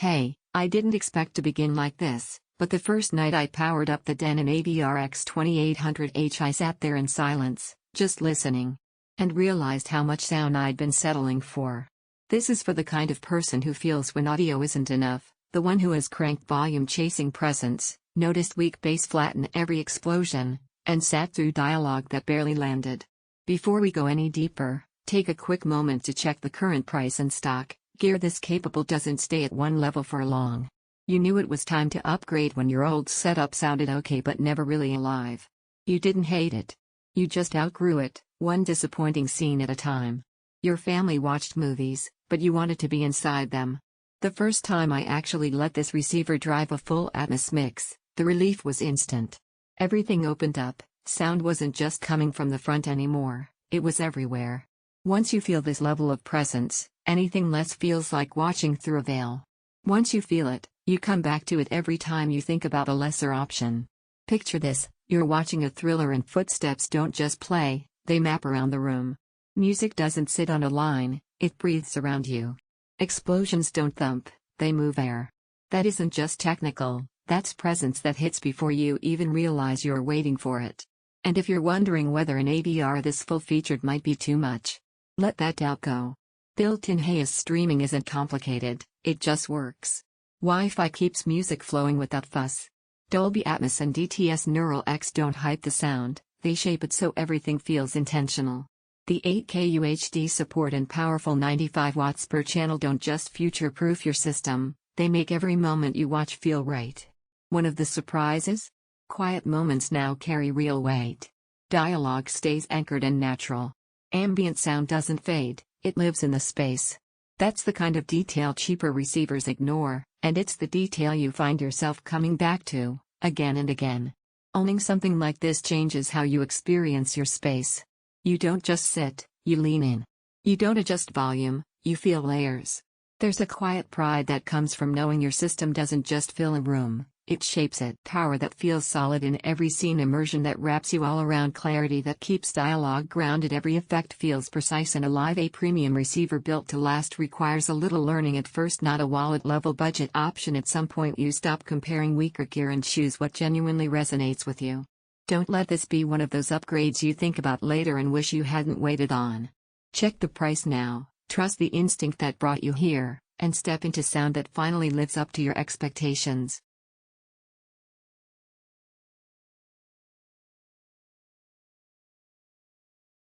Hey, I didn't expect to begin like this, but the first night I powered up the Denon AVR-X2800H, I sat there in silence, just listening. And realized how much sound I'd been settling for. This is for the kind of person who feels when audio isn't enough, the one who has cranked volume chasing presence, noticed weak bass flatten every explosion, and sat through dialogue that barely landed. Before we go any deeper, take a quick moment to check the current price and stock. Gear this capable doesn't stay at one level for long. You knew it was time to upgrade when your old setup sounded okay but never really alive. You didn't hate it. You just outgrew it, one disappointing scene at a time. Your family watched movies, but you wanted to be inside them. The first time I actually let this receiver drive a full Atmos mix, the relief was instant. Everything opened up, sound wasn't just coming from the front anymore, it was everywhere. Once you feel this level of presence, anything less feels like watching through a veil. Once you feel it, you come back to it every time you think about a lesser option. Picture this, you're watching a thriller and footsteps don't just play, they map around the room. Music doesn't sit on a line, it breathes around you. Explosions don't thump, they move air. That isn't just technical, that's presence that hits before you even realize you're waiting for it. And if you're wondering whether an AVR this full-featured might be too much, let that doubt go. Built-in HEOS streaming isn't complicated, it just works. Wi-Fi keeps music flowing without fuss. Dolby Atmos and DTS Neural X don't hype the sound, they shape it so everything feels intentional. The 8K UHD support and powerful 95 watts per channel don't just future-proof your system, they make every moment you watch feel right. One of the surprises? Quiet moments now carry real weight. Dialogue stays anchored and natural. Ambient sound doesn't fade, it lives in the space. That's the kind of detail cheaper receivers ignore, and it's the detail you find yourself coming back to, again and again. Owning something like this changes how you experience your space. You don't just sit, you lean in. You don't adjust volume, you feel layers. There's a quiet pride that comes from knowing your system doesn't just fill a room, it shapes it. Power that feels solid in every scene, immersion that wraps you all around, clarity that keeps dialogue grounded, every effect feels precise and alive. A premium receiver built to last requires a little learning at first, not a wallet-level budget option. At some point you stop comparing weaker gear and choose what genuinely resonates with you. Don't let this be one of those upgrades you think about later and wish you hadn't waited on. Check the price now, trust the instinct that brought you here, and step into sound that finally lives up to your expectations.